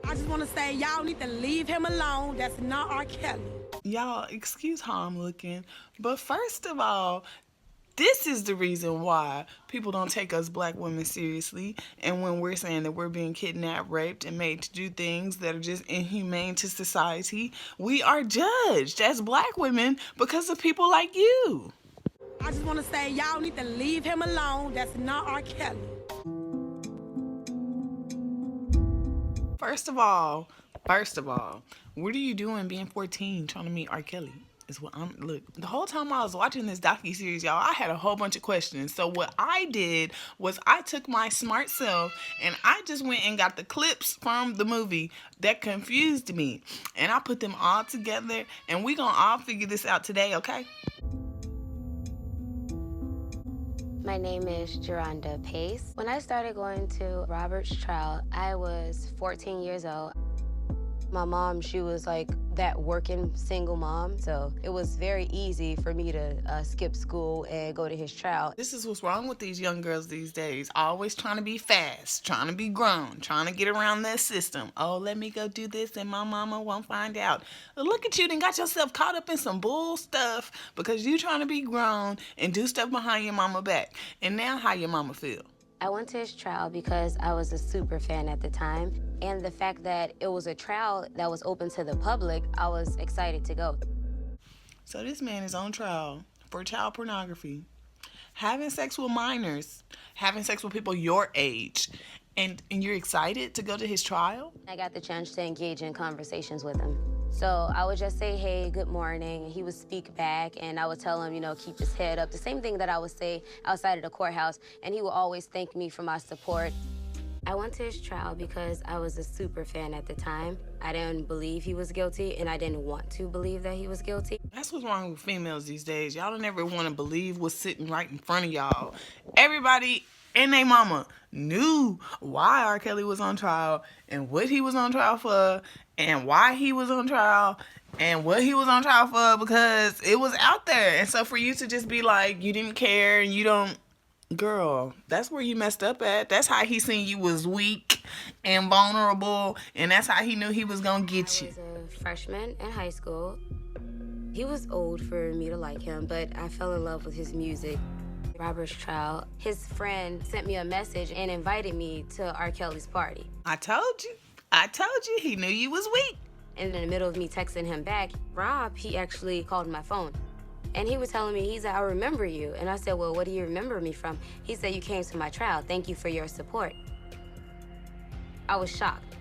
I just want to say y'all need to leave him alone. That's not R.Kelly. Y'all, excuse how I'm looking, but first of all, this is the reason why people don't take us black women seriously. And when we're saying that we're being kidnapped, raped, and made to do things that are just inhumane to society, we are judged as black women because of people like you. I just want to say y'all need to leave him alone. That's not R.Kelly. First of all, what are you doing being 14 trying to meet R. Kelly? Is what I'm look. The whole time I was watching this docuseries, y'all, I had a whole bunch of questions. So what I did was I took my smart self and I just went and got the clips from the movie that confused me. And I put them all together and we gonna all figure this out today, okay? My name is Jerhonda Pace. When I started going to Robert's trial, I was 14 years old. My mom, she was like that working single mom, so it was very easy for me to skip school and go to his trial. This is what's wrong with these young girls these days. Always trying to be fast, trying to be grown, trying to get around their system. Oh, let me go do this and my mama won't find out. Look at you, done got yourself caught up in some bull stuff because you trying to be grown and do stuff behind your mama back. And now how your mama feel? I went to his trial because I was a super fan at the time, and the fact that it was a trial that was open to the public, I was excited to go. So this man is on trial for child pornography, having sex with minors, having sex with people your age, and you're excited to go to his trial? I got the chance to engage in conversations with him. So I would just say, hey, good morning, and he would speak back, and I would tell him, keep his head up. The same thing that I would say outside of the courthouse, and he would always thank me for my support. I went to his trial because I was a super fan at the time. I didn't believe he was guilty, and I didn't want to believe that he was guilty. That's what's wrong with females these days. Y'all don't ever want to believe what's sitting right in front of y'all. Everybody and they mama knew why R. Kelly was on trial and what he was on trial for and why he was on trial and what he was on trial for because it was out there. And so for you to just be like, you didn't care and you don't, girl, that's where you messed up at. That's how he seen you was weak and vulnerable, and that's how he knew he was gonna get you. I was a freshman in high school. He was old for me to like him, but I fell in love with his music. Robert's trial, his friend sent me a message and invited me to R. Kelly's party. I told you he knew you was weak. And in the middle of me texting him back, Rob, he actually called my phone. And he was telling me, he said, I remember you. And I said, well, what do you remember me from? He said, you came to my trial. Thank you for your support. I was shocked.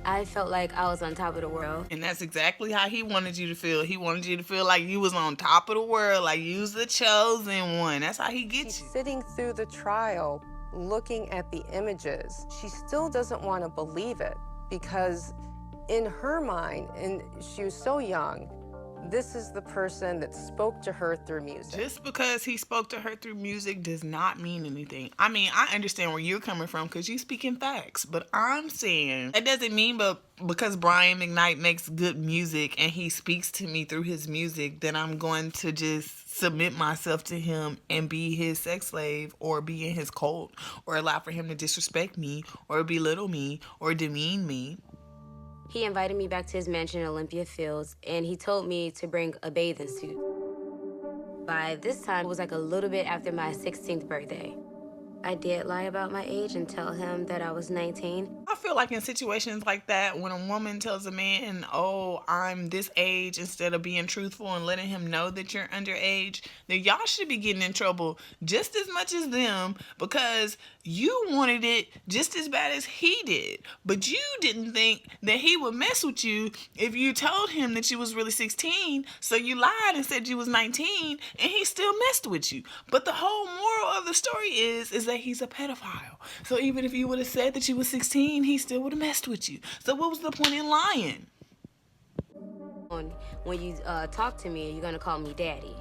I felt like I was on top of the world. And that's exactly how he wanted you to feel. He wanted you to feel like you was on top of the world, like you was the chosen one. That's how he gets you. Sitting through the trial, looking at the images, she still doesn't want to believe it because in her mind, and she was so young, this is the person that spoke to her through music. Just because he spoke to her through music does not mean anything. I mean, I understand where you're coming from because you speak in facts, but I'm saying that doesn't mean but because Brian McKnight makes good music and he speaks to me through his music, then I'm going to just submit myself to him and be his sex slave or be in his cult or allow for him to disrespect me or belittle me or demean me. He invited me back to his mansion in Olympia Fields, and he told me to bring a bathing suit. By this time, it was like a little bit after my 16th birthday. I did lie about my age and tell him that I was 19. I feel like in situations like that, when a woman tells a man, oh, I'm this age, instead of being truthful and letting him know that you're underage, then y'all should be getting in trouble just as much as them because you wanted it just as bad as he did. But you didn't think that he would mess with you if you told him that you was really 16, so you lied and said you was 19, and he still messed with you. But the whole moral of the story is that he's a pedophile. So even if you would have said that you was 16, he still would have messed with you. So what was the point in lying? When you talk to me, you're gonna call me daddy.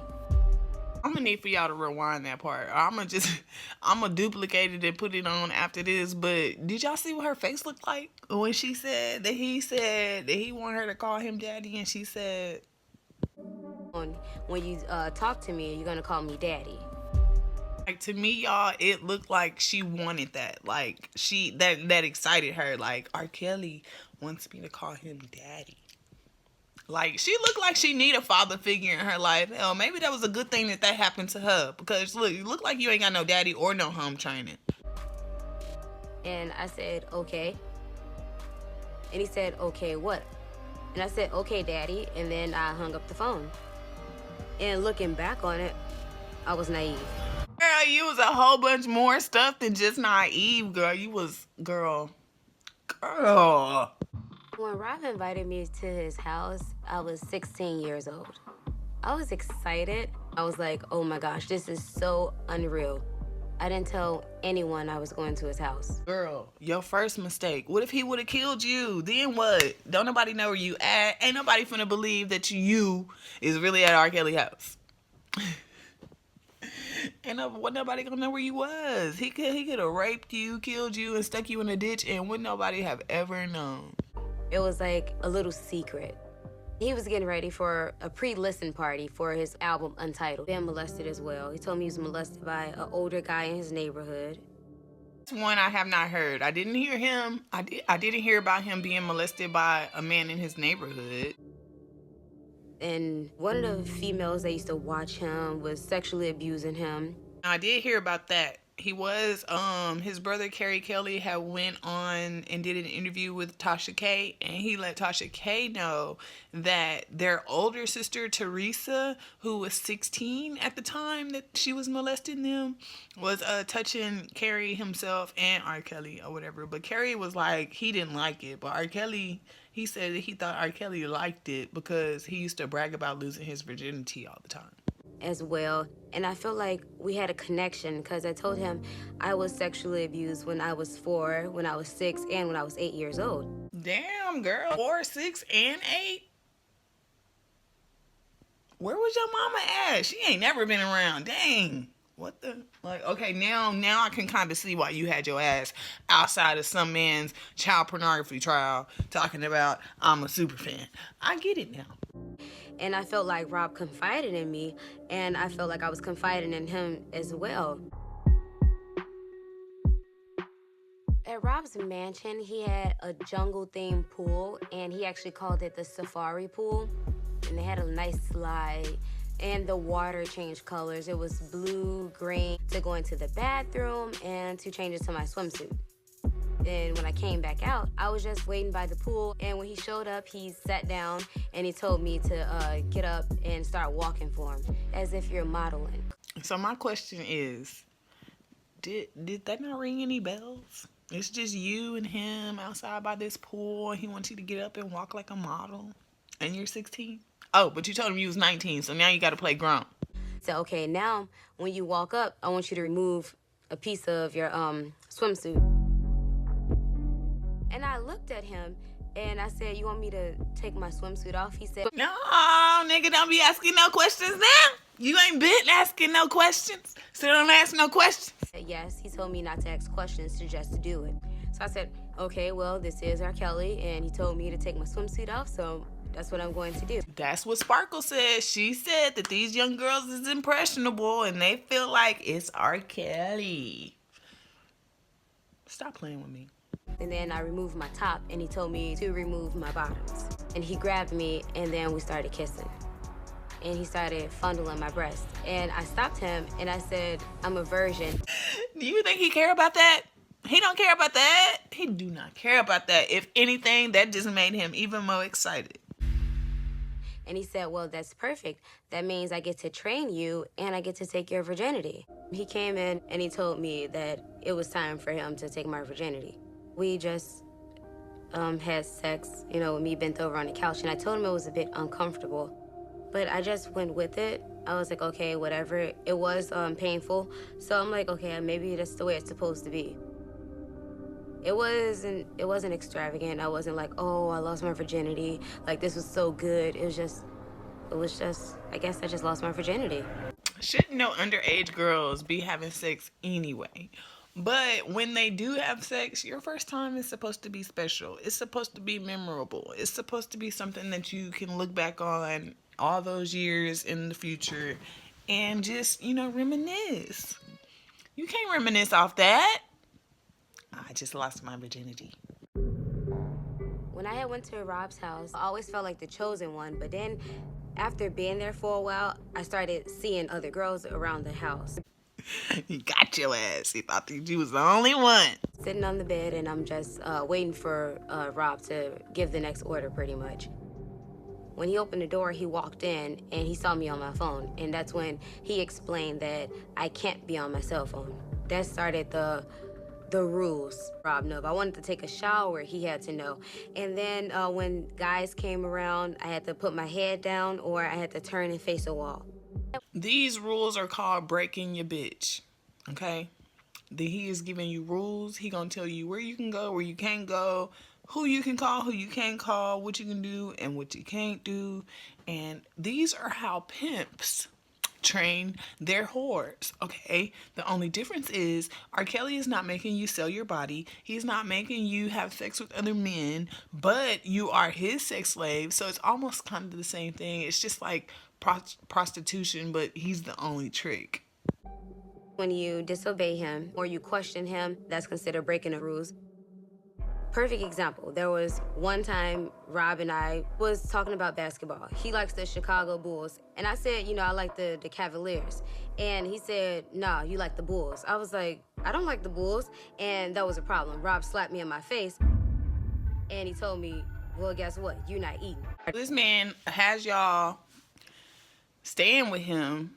I'm gonna need for y'all to rewind that part. I'm gonna duplicate it and put it on after this. But did y'all see what her face looked like when she said that he wanted her to call him daddy, and she said, When you talk to me, you're gonna call me daddy. Like, to me, y'all, it looked like she wanted that. Like, that excited her. Like, R. Kelly wants me to call him daddy. Like, she looked like she need a father figure in her life. Hell, maybe that was a good thing that happened to her. Because, look, you look like you ain't got no daddy or no home training. And I said, okay. And he said, okay, what? And I said, okay, daddy. And then I hung up the phone. And looking back on it, I was naive. Girl, you was a whole bunch more stuff than just naive, girl. You was, girl. When Rob invited me to his house, I was 16 years old. I was excited. I was like, oh my gosh, this is so unreal. I didn't tell anyone I was going to his house. Girl, your first mistake. What if he would have killed you? Then what? Don't nobody know where you at. Ain't nobody finna believe that you is really at R. Kelly house. Ain't nobody gonna know where you was. He could have raped you, killed you, and stuck you in a ditch, and wouldn't nobody have ever known. It was like a little secret. He was getting ready for a pre-listen party for his album Untitled. Been molested as well. He told me he was molested by an older guy in his neighborhood. That's one I have not heard. I didn't hear him. I didn't hear about him being molested by a man in his neighborhood. And one of the females that used to watch him was sexually abusing him. I did hear about that. He was, his brother R.Kelly had went on and did an interview with Tasha K, and he let Tasha K know that their older sister, Teresa, who was 16 at the time that she was molesting them, was touching Carrie himself and R. Kelly or whatever. But Carrie was like, he didn't like it. But R. Kelly, he said that he thought R. Kelly liked it because he used to brag about losing his virginity all the time. As well. And I feel like we had a connection because I told him I was sexually abused when I was 4, when I was 6, and when I was 8 years old. Damn, girl. 4, 6, and 8? Where was your mama at? She ain't never been around. Dang. What the? Like, okay, now I can kind of see why you had your ass outside of some man's child pornography trial talking about I'm a super fan. I get it now. And I felt like Rob confided in me, and I felt like I was confiding in him as well. At Rob's mansion, he had a jungle-themed pool, and he actually called it the safari pool. And they had a nice slide, and the water changed colors. It was blue, green, to go into the bathroom and to change it to my swimsuit. And when I came back out, I was just waiting by the pool. And when he showed up, he sat down and he told me to get up and start walking for him, as if you're modeling. So my question is, did that not ring any bells? It's just you and him outside by this pool, and he wants you to get up and walk like a model, and you're 16? Oh, but you told him you was 19, so now you got to play grown. So, okay, now when you walk up, I want you to remove a piece of your swimsuit. And I looked at him, and I said, you want me to take my swimsuit off? He said, No, nigga, don't be asking no questions now. You ain't been asking no questions, so don't ask no questions. Yes. He told me not to ask questions, just to do it. So I said, okay, well, this is R.Kelly, and he told me to take my swimsuit off, so that's what I'm going to do. That's what Sparkle said. She said that these young girls is impressionable, and they feel like it's R.Kelly. Stop playing with me. And then I removed my top, and he told me to remove my bottoms. And he grabbed me, and then we started kissing. And he started fondling my breast. And I stopped him, and I said, I'm a virgin. Do you think he care about that? He don't care about that. He do not care about that. If anything, that just made him even more excited. And he said, well, that's perfect. That means I get to train you, and I get to take your virginity. He came in, and he told me that it was time for him to take my virginity. We just had sex, with me bent over on the couch, and I told him it was a bit uncomfortable. But I just went with it. I was like, okay, whatever. It was painful. So I'm like, okay, maybe that's the way it's supposed to be. It wasn't extravagant. I wasn't like, oh, I lost my virginity. Like, this was so good. It was just, I guess I just lost my virginity. Shouldn't no underage girls be having sex anyway? But when they do have sex, your first time is supposed to be special. It's supposed to be memorable. It's supposed to be something that you can look back on all those years in the future and just, reminisce. You can't reminisce off that. I just lost my virginity. When I had went to Rob's house, I always felt like the chosen one, but then after being there for a while, I started seeing other girls around the house. He got your ass. He thought that you was the only one. Sitting on the bed, and I'm just waiting for Rob to give the next order, pretty much. When he opened the door, he walked in, and he saw me on my phone. And that's when he explained that I can't be on my cell phone. That started the rules. Rob knew. If I wanted to take a shower, he had to know. And then when guys came around, I had to put my head down, or I had to turn and face a wall. These rules are called breaking your bitch. Okay? He is giving you rules. He gonna tell you where you can go, where you can't go, who you can call, who you can't call, what you can do and what you can't do. And these are how pimps train their whores, okay? The only difference is R.Kelly is not making you sell your body. He's not making you have sex with other men, but you are his sex slave. So it's almost kind of the same thing. It's just like prostitution, but he's the only trick. When you disobey him or you question him, that's considered breaking the rules. Perfect example. There was one time Rob and I was talking about basketball. He likes the Chicago Bulls. And I said, I like the Cavaliers. And he said, no, you like the Bulls. I was like, I don't like the Bulls. And that was a problem. Rob slapped me in my face. And he told me, well, guess what? You're not eating. This man has y'all staying with him.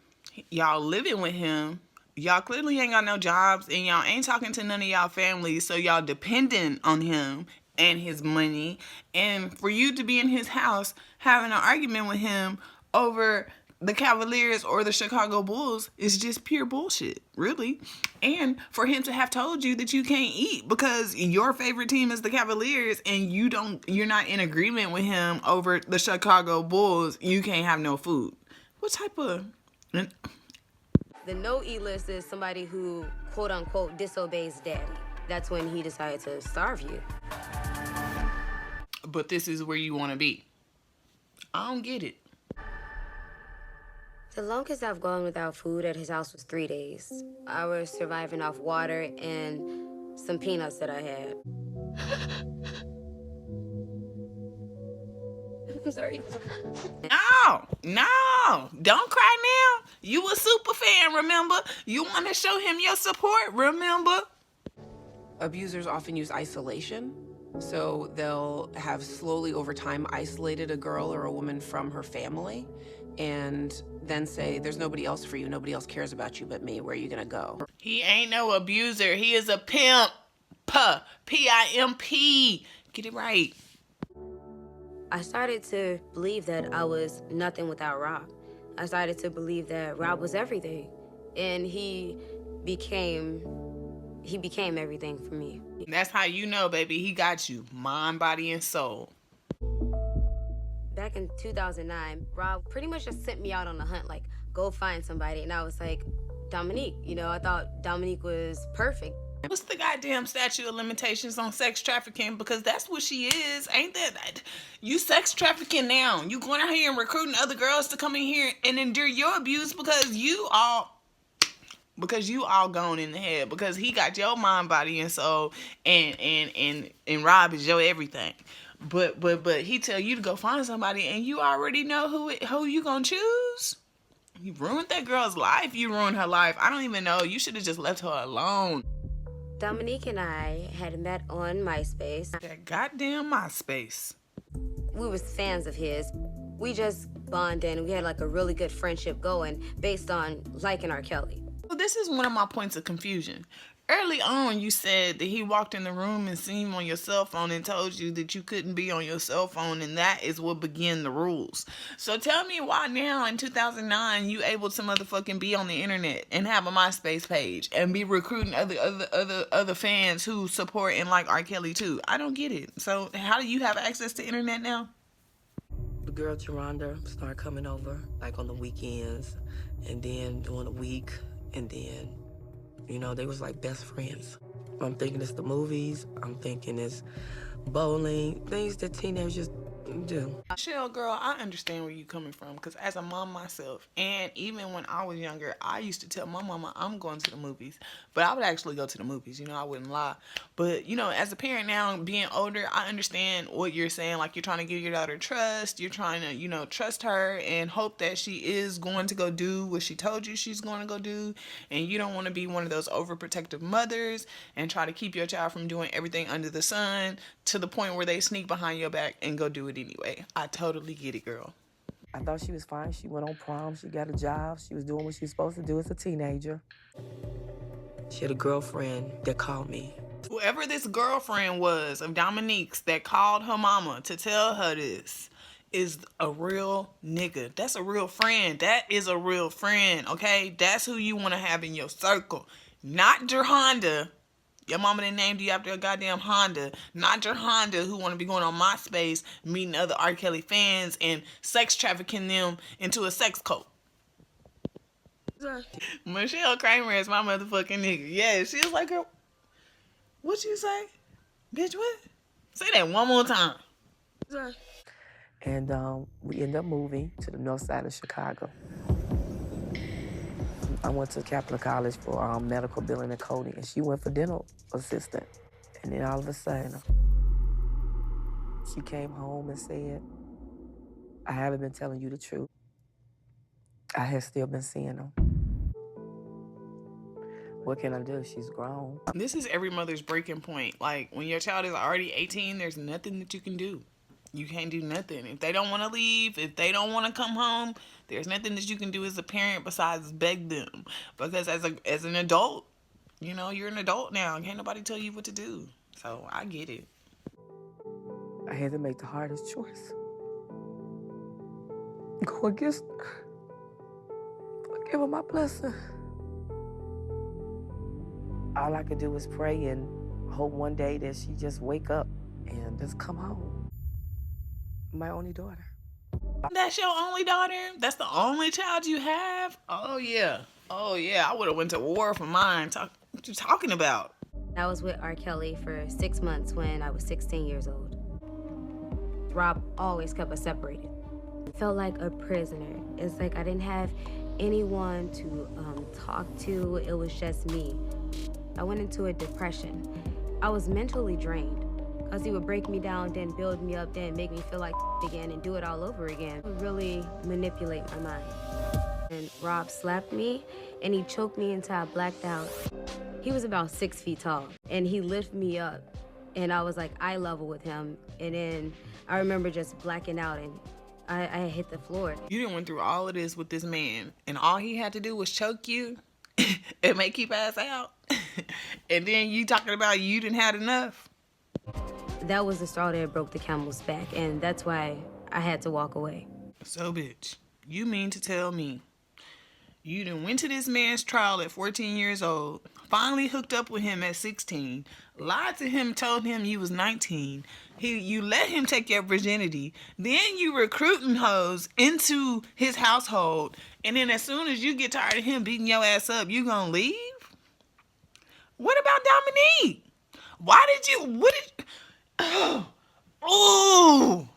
Y'all living with him. Y'all clearly ain't got no jobs, and y'all ain't talking to none of y'all families, so y'all dependent on him and his money. And for you to be in his house having an argument with him over the Cavaliers or the Chicago Bulls is just pure bullshit, really. And for him to have told you that you can't eat because your favorite team is the Cavaliers and you're not in agreement with him over the Chicago Bulls, you can't have no food. What type of... The no-eat list is somebody who, quote-unquote, disobeys daddy. That's when he decided to starve you. But this is where you want to be. I don't get it. The longest I've gone without food at his house was 3 days. I was surviving off water and some peanuts that I had. I'm sorry. No, don't cry now. You a super fan, remember? You want to show him your support, remember? Abusers often use isolation. So they'll have slowly over time isolated a girl or a woman from her family and then say, there's nobody else for you. Nobody else cares about you but me. Where are you going to go? He ain't no abuser. He is a pimp. P-I-M-P. Get it right. I started to believe that I was nothing without Rob. I started to believe that Rob was everything. And he became everything for me. That's how you know, baby, he got you. Mind, body, and soul. Back in 2009, Rob pretty much just sent me out on a hunt, like, go find somebody. And I was like, Dominique. I thought Dominique was perfect. What's the goddamn statute of limitations on sex trafficking? Because that's what she is. Ain't that? You sex trafficking now. You going out here and recruiting other girls to come in here and endure your abuse because you all gone in the head. Because he got your mind, body, and soul, and Rob is your everything. But he tell you to go find somebody and you already know who you gonna choose. You ruined that girl's life. You ruined her life. I don't even know. You should have just left her alone. Dominique and I had met on MySpace. That goddamn MySpace. We was fans of his. We just bonded and we had like a really good friendship going based on liking R.Kelly. Well, this is one of my points of confusion. Early on, you said that he walked in the room and seen you on your cell phone and told you that you couldn't be on your cell phone, and that is what began the rules. So tell me why now in 2009 you able to motherfucking be on the internet and have a MySpace page and be recruiting other fans who support and like R. Kelly too. I don't get it. So how do you have access to internet now? The girl Jerhonda started coming over like on the weekends and then during the week, and then they was like best friends. I'm thinking it's the movies. I'm thinking it's bowling, things that teenagers do. Michelle, girl, I understand where you're coming from, because as a mom myself, and even when I was younger, I used to tell my mama I'm going to the movies, but I would actually go to the movies, I wouldn't lie. But, as a parent now, being older, I understand what you're saying. Like, you're trying to give your daughter trust, you're trying to, trust her and hope that she is going to go do what she told you she's going to go do, and you don't want to be one of those overprotective mothers and try to keep your child from doing everything under the sun to the point where they sneak behind your back and go do it anyway. I totally get it, girl. I thought she was fine. She went on prom. She got a job. She was doing what she was supposed to do as a teenager. She had a girlfriend that called me. Whoever this girlfriend was of Dominique's that called her mama to tell her this is a real nigga. That's a real friend. That is a real friend, okay? That's who you want to have in your circle. Not Jerhonda. Your mama done named you after a goddamn Honda. Not Jerhonda, who want to be going on MySpace, meeting other R.Kelly fans and sex trafficking them into a sex cult. Michelle Kramer is my motherfucking nigga. Yeah, she was like, girl, what you say? Bitch, what? Say that one more time. And we ended up moving to the north side of Chicago. I went to Capital College for medical billing and coding, and she went for dental assistant. And then all of a sudden, she came home and said, I haven't been telling you the truth. I have still been seeing them. What can I do? She's grown. This is every mother's breaking point. Like, when your child is already 18, there's nothing that you can do. You can't do nothing. If they don't want to leave, if they don't want to come home, there's nothing that you can do as a parent besides beg them. Because as an adult, you're an adult now. Can't nobody tell you what to do. So I get it. I had to make the hardest choice. Go against her. Give her my blessing. All I could do was pray and hope one day that she just wake up and just come home. My only daughter. That's your only daughter? That's the only child you have? Oh, yeah. I would have went to war for mine. What you talking about? I was with R.Kelly for 6 months when I was 16 years old. Rob always kept us separated. I felt like a prisoner. It's like I didn't have anyone to talk to. It was just me. I went into a depression. I was mentally drained because he would break me down, then build me up, then make me feel like again and do it all over again. It would really manipulate my mind. And Rob slapped me and he choked me until I blacked out. He was about 6 feet tall and he lifted me up and I was like eye level with him. And then I remember just blacking out and I hit the floor. You done went through all of this with this man and all he had to do was choke you and make you pass out. And then you talking about you didn't have enough. That was the straw that broke the camel's back, and that's why I had to walk away. So, bitch, you mean to tell me you done went to this man's trial at 14 years old, finally hooked up with him at 16, lied to him, told him you was 19, you let him take your virginity, then you recruiting hoes into his household, and then as soon as you get tired of him beating your ass up, you gonna leave? What about Dominique? Oh!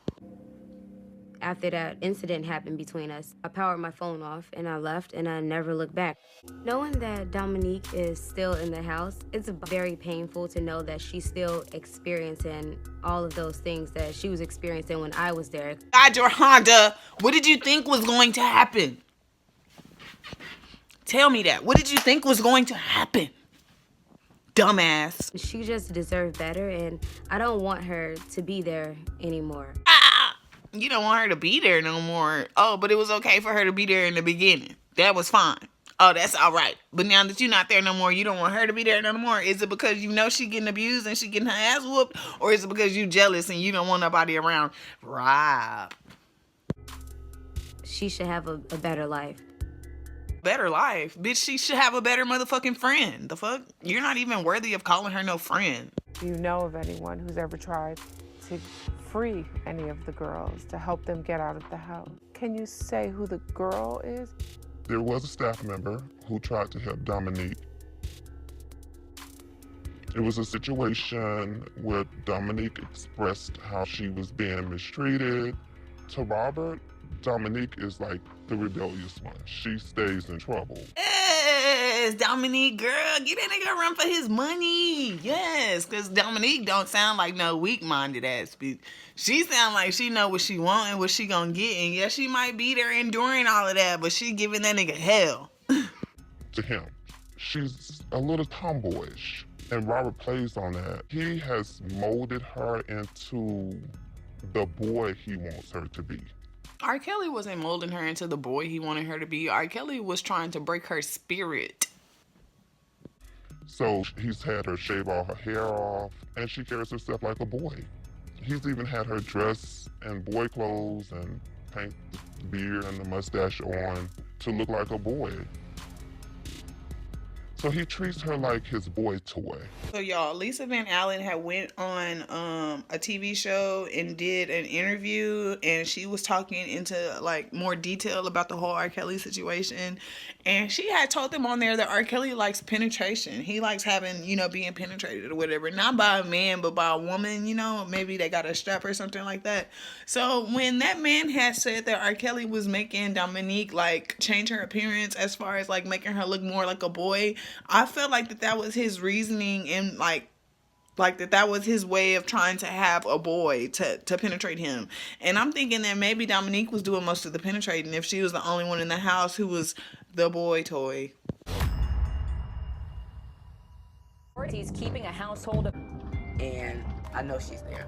After that incident happened between us, I powered my phone off and I left and I never looked back. Knowing that Dominique is still in the house, it's very painful to know that she's still experiencing all of those things that she was experiencing when I was there. God, Jerhonda, what did you think was going to happen? Tell me that. What did you think was going to happen? Dumbass. She just deserved better, and I don't want her to be there anymore. You don't want her to be there no more. Oh, but it was okay for her to be there in the beginning. That was fine. Oh, that's all right. But now that you're not there no more, you don't want her to be there no more. Is it because you know she getting abused and she getting her ass whooped? Or is it because you jealous and you don't want nobody around? Rob. She should have a better life. Better life? Bitch, she should have a better motherfucking friend. The fuck? You're not even worthy of calling her no friend. Do you know of anyone who's ever tried to free any of the girls, to help them get out of the house? Can you say who the girl is? There was a staff member who tried to help Dominique. It was a situation where Dominique expressed how she was being mistreated. To Robert, Dominique is like the rebellious one. She stays in trouble. Yes, Dominique, girl, get that nigga run for his money. Yes, because Dominique don't sound like no weak-minded ass bitch. She sound like she know what she want and what she gonna get. And yeah, she might be there enduring all of that, but she giving that nigga hell. To him, she's a little tomboyish, and Robert plays on that. He has molded her into the boy he wants her to be. R.Kelly wasn't molding her into the boy he wanted her to be. R.Kelly was trying to break her spirit. So he's had her shave all her hair off, and she carries herself like a boy. He's even had her dress in boy clothes and paint the beard and the mustache on to look like a boy. So he treats her like his boy toy. So y'all, Lisa Van Allen had went on a TV show and did an interview, and she was talking into like more detail about the whole R. Kelly situation. And she had told them on there that R. Kelly likes penetration. He likes having, being penetrated or whatever. Not by a man, but by a woman, maybe they got a strap or something like that. So when that man had said that R. Kelly was making Dominique like change her appearance as far as like making her look more like a boy, I felt like that was his reasoning, and like that was his way of trying to have a boy to penetrate him. And I'm thinking that maybe Dominique was doing most of the penetrating if she was the only one in the house who was the boy toy. He's keeping a household of... And I know she's there.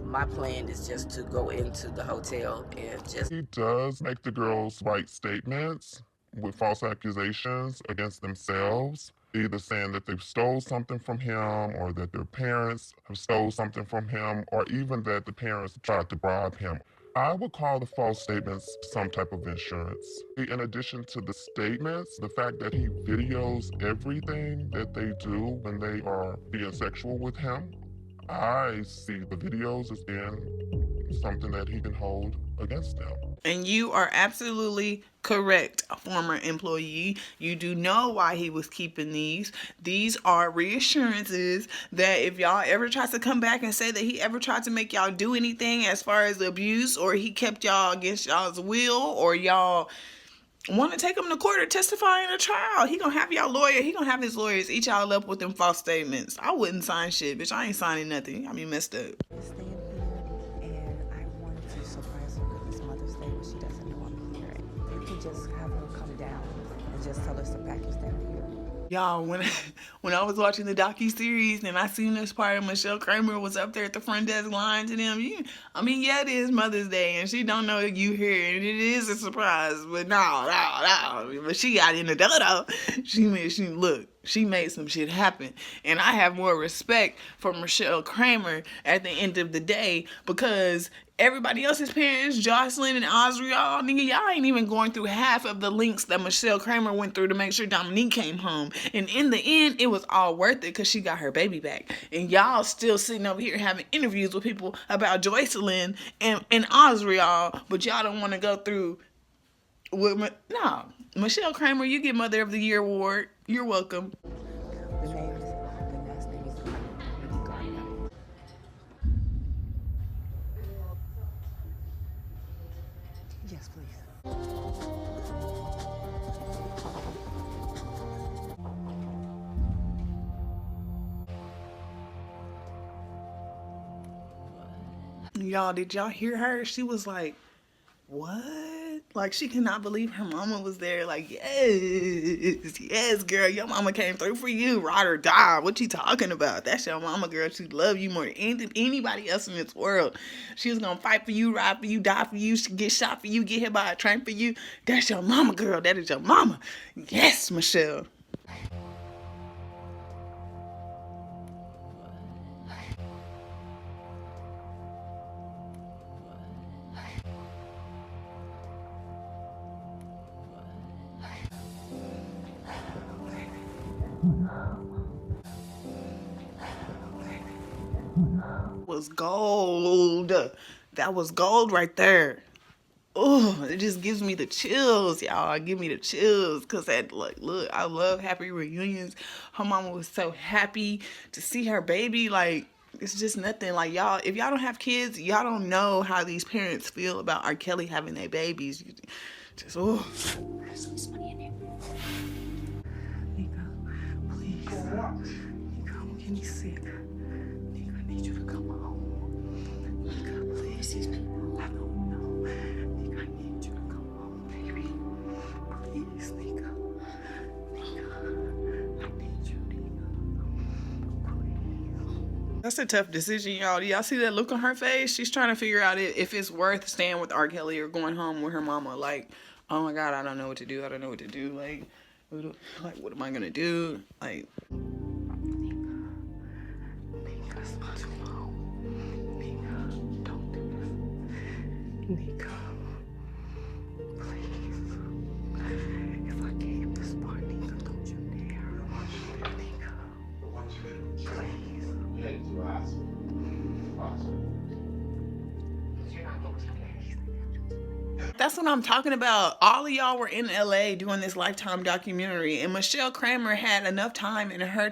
My plan is just to go into the hotel and just... He does make the girls write statements with false accusations against themselves, either saying that they've stole something from him, or that their parents have stole something from him, or even that the parents tried to bribe him. I would call the false statements some type of insurance. In addition to the statements, the fact that he videos everything that they do when they are being sexual with him, I see the videos as being something that he can hold against them. And you are absolutely correct, former employee. You do know why he was keeping these. These are reassurances that if y'all ever tries to come back and say that he ever tried to make y'all do anything as far as abuse, or he kept y'all against y'all's will, or y'all want to take him to court or testify in a trial, he gonna have y'all lawyer. He gonna have his lawyers eat y'all up with them false statements. I wouldn't sign shit, bitch. I ain't signing nothing. I mean, messed up. Just have her come down and just tell us to package down here. Y'all, when I was watching the Docuseries and I seen this part, Michelle Kramer was up there at the front desk lying to them. Yeah, it is Mother's Day and she don't know you here, and it is a surprise. But no. But she got in the dodo. She made some shit happen. And I have more respect for Michelle Kramer at the end of the day, because everybody else's parents, Jocelyn and Osriel, y'all ain't even going through half of the links that Michelle Kramer went through to make sure Dominique came home. And in the end, it was all worth it because she got her baby back. And y'all still sitting over here having interviews with people about Jocelyn and Osriel, but y'all don't want to go through with Michelle Kramer, you get Mother of the Year award. You're welcome. The last name is Gardner. Yes, please. Y'all, did y'all hear her? She was like, what? Like, she cannot believe her mama was there. Like, yes, girl, your mama came through for you, ride or die. What you talking about? That's your mama, girl. She love you more than anybody else in this world. She was gonna fight for you, ride for you, die for you, get shot for you, get hit by a train for you. That's your mama, girl. That is your mama. Yes, Michelle. Was gold. That was gold right there. oh, it just gives me the chills, y'all. Give me the chills, because look, I love happy reunions. Her mama was so happy to see her baby. Like, it's just nothing. Like, y'all, if y'all don't have kids, y'all don't know how these parents feel about R. Kelly having their babies. Just, oh. There's some money in there. Nika, please. Nika, I'm getting sick. Nika, I need you to come home. Nika, please. These people, I don't know. Nika, I need you to come home, baby. Please, Nika. Nika, I need you, Nika. Please. That's a tough decision, y'all. Do y'all see that look on her face? She's trying to figure out if it's worth staying with R. Kelly or going home with her mama. Like, oh my God, I don't know what to do. I don't know what to do. Like, what am I gonna do? Like, Nika, come home. Nika, don't do this. Nika, please. If I gave this part, Nika, don't you dare. Nika, please. that's what I'm talking about. All of y'all were in LA doing this Lifetime documentary, and Michelle Kramer had enough time in her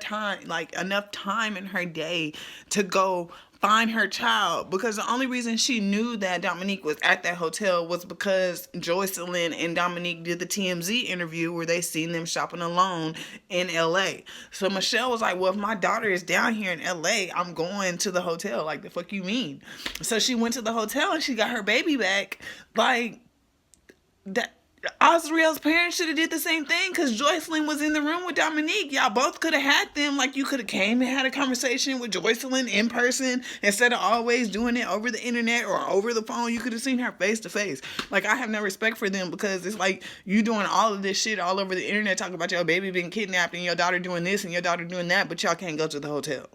day to go find her child, because the only reason she knew that Dominique was at that hotel was because Joycelyn and Dominique did the TMZ interview where they seen them shopping alone in LA. So Michelle was like, well, if my daughter is down here in LA, I'm going to the hotel. Like, the fuck you mean? So she went to the hotel and she got her baby back. Like, that Osriel's parents should have did the same thing, because Joycelyn was in the room with Dominique. Y'all both could have had them. Like, you could have came and had a conversation with Joycelyn in person instead of always doing it over the internet or over the phone. You could have seen her face to face. Like, I have no respect for them, because it's like you doing all of this shit all over the internet, talking about your baby being kidnapped and your daughter doing this and your daughter doing that, but y'all can't go to the hotel.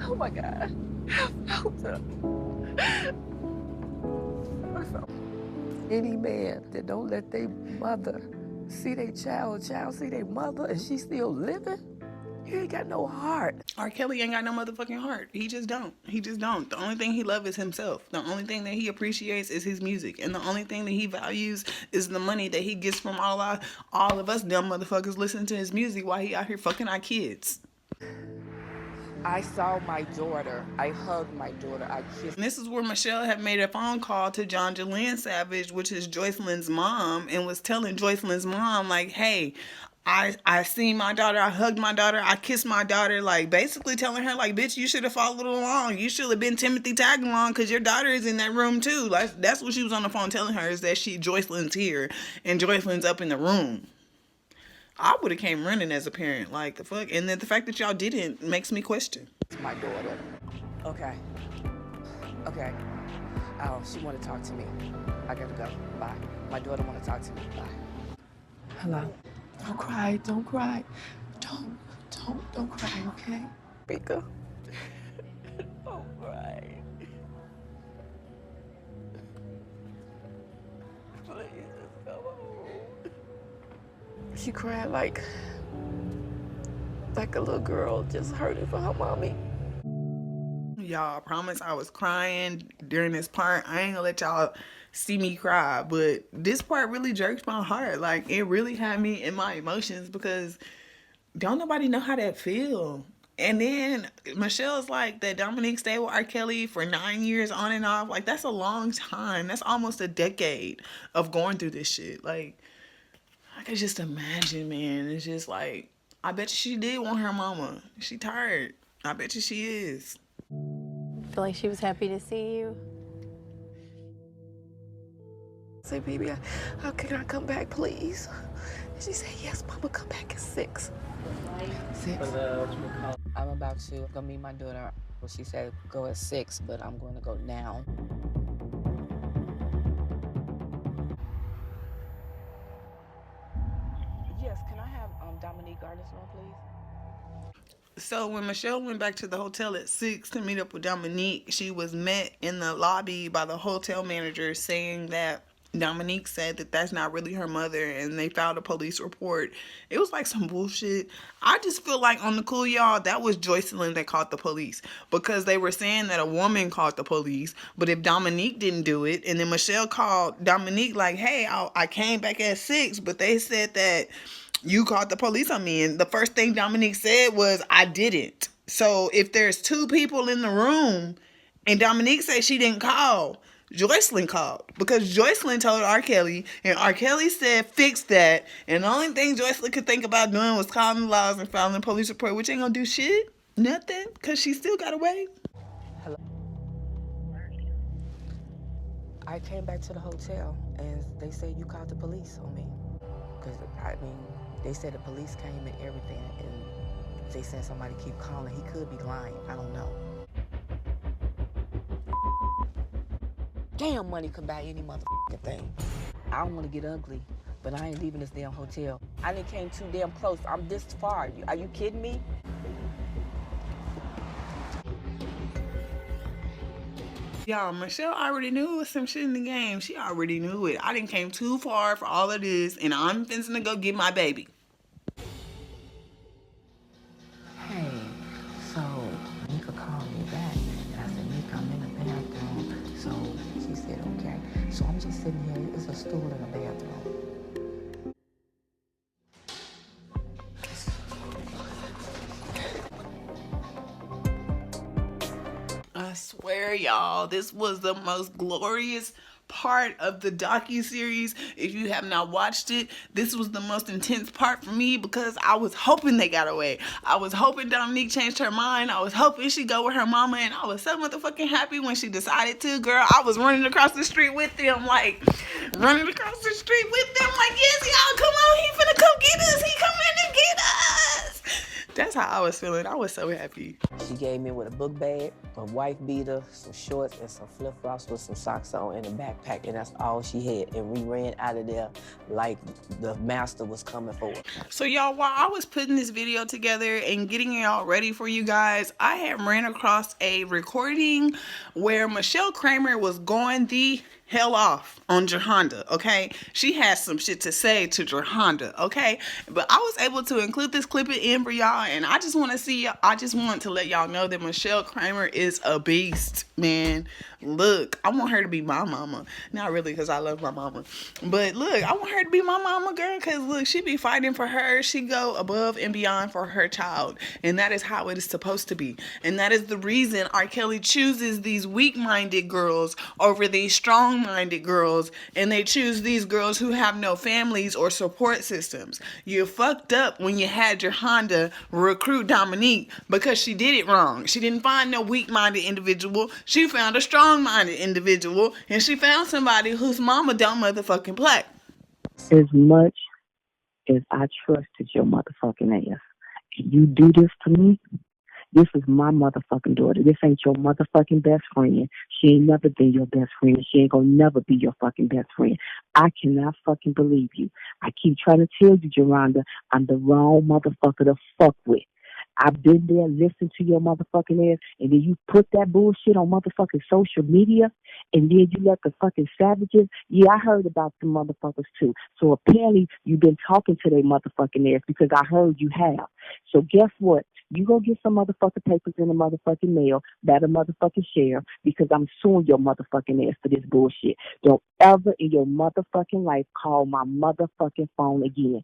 Oh my God. I felt her. Any man that don't let their mother see their child see their mother, and she still living, you ain't got no heart. R. Kelly ain't got no motherfucking heart. He just don't. The only thing he loves is himself. The only thing that he appreciates is his music. And the only thing that he values is the money that he gets from all of us dumb motherfuckers listening to his music while he out here fucking our kids. I saw my daughter. I hugged my daughter. I kissed. And this is where Michelle had made a phone call to John Jalen Savage, which is Joycelyn's mom, and was telling Joycelyn's mom, like, hey, I seen my daughter, I hugged my daughter, I kissed my daughter, like, basically telling her, like, bitch, you should have followed along. You should have been Timothy tagging along, because your daughter is in that room too. Like, that's what she was on the phone telling her, is that Joycelyn's here and Joycelyn's up in the room. I would have came running as a parent. Like, the fuck? And then the fact that y'all didn't makes me question. It's my daughter. Okay. Oh, she want to talk to me. I gotta go. Bye. My daughter want to talk to me. Bye. Hello. Don't cry. Don't cry. Don't cry, okay? Rika. Don't cry. Please, just come home. She cried like a little girl just hurting for her mommy. Y'all, I promise I was crying during this part. I ain't gonna let y'all see me cry, but this part really jerked my heart. Like, it really had me in my emotions, because don't nobody know how that feel. And then Michelle's like that Dominique stayed with R. Kelly for 9 years on and off. Like, that's a long time. That's almost a decade of going through this shit. Like, I could just imagine, man. It's just like, I bet you she did want her mama. She tired. I bet you she is. I feel like she was happy to see you. I said, baby, how can I come back, please? And she said, yes, Mama, come back at 6. 6. I'm about to go meet my daughter. Well, she said go at 6, but I'm going to go now. Yes, can I have Dominique Gardner's room, please? So when Michelle went back to the hotel at 6 to meet up with Dominique, she was met in the lobby by the hotel manager saying that Dominique said that that's not really her mother, and they filed a police report. It was like some bullshit. I just feel like on the cool, y'all, that was Joycelyn that called the police, because they were saying that a woman called the police. But if Dominique didn't do it, and then Michelle called Dominique like, hey, I came back at 6, but they said that you called the police on me. And the first thing Dominique said was, I didn't. So if there's 2 people in the room and Dominique said she didn't call, Joycelyn called, because Joycelyn told R.Kelly, and R.Kelly said fix that, and the only thing Joycelyn could think about doing was calling the laws and filing a police report, which ain't gonna do shit, nothing, because she still got away. Hello. I came back to the hotel, and they said you called the police on me. Because, I mean, they said the police came and everything, and they said somebody keep calling. He could be lying. I don't know. Damn, money could buy any motherfucking thing. I don't want to get ugly, but I ain't leaving this damn hotel. I done came too damn close. I'm this far. Are you kidding me? Y'all, Michelle already knew it was some shit in the game. She already knew it. I didn't came too far for all of this, and I'm finna to go get my baby. Hey, so Nika called me back, and I said, Nika, I'm in the bathroom. So she said, okay. So I'm just sitting here. It's a stool in the bathroom. I swear, y'all, this was the most glorious part of the docuseries. If you have not watched it, this was the most intense part for me, because I was hoping they got away. I was hoping Dominique changed her mind. I was hoping she'd go with her mama, and I was so motherfucking happy when she decided to. Girl, I was running across the street with them, like, yes, y'all, come on, he finna come get us. He coming to get us. That's how I was feeling. I was so happy. She gave me with a book bag, a wife beater, some shorts, and some flip-flops with some socks on and a backpack, and that's all she had. And we ran out of there like the master was coming for her. So y'all, while I was putting this video together and getting it all ready for you guys, I had ran across a recording where Michelle Kramer was going the hell off on Jerhonda, okay? She has some shit to say to Jerhonda, okay? But I was able to include this clip in for y'all, and I just want to let y'all know that Michelle Kramer is a beast, man. Look, I want her to be my mama. Not really, because I love my mama. But look, I want her to be my mama, girl, because look, she be fighting for her. She go above and beyond for her child. And that is how it is supposed to be. And that is the reason R.Kelly chooses these weak-minded girls over these strong-minded girls. And they choose these girls who have no families or support systems. You fucked up when you had Jerhonda recruit Dominique, because she did it wrong. She didn't find no weak-minded individual. She found a strong-minded individual, and she found somebody whose mama don't motherfucking play. As much as I trusted your motherfucking ass, you do this to me. This is my motherfucking daughter. This ain't your motherfucking best friend. She ain't never been your best friend. She ain't gonna never be your fucking best friend. I cannot fucking believe you. I keep trying to tell you, Jerhonda, I'm the wrong motherfucker to fuck with. I've been there, listened to your motherfucking ass, and then you put that bullshit on motherfucking social media, and then you let the fucking savages. Yeah, I heard about the motherfuckers too. So apparently you've been talking to their motherfucking ass, because I heard you have. So guess what? You go get some motherfucking papers in the motherfucking mail, better motherfucking share, because I'm suing your motherfucking ass for this bullshit. Don't ever in your motherfucking life call my motherfucking phone again.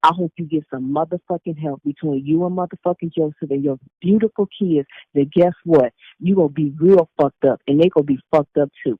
I hope you get some motherfucking help between you and motherfucking Joseph and your beautiful kids. That guess what? You gonna be real fucked up, and they gonna be fucked up too.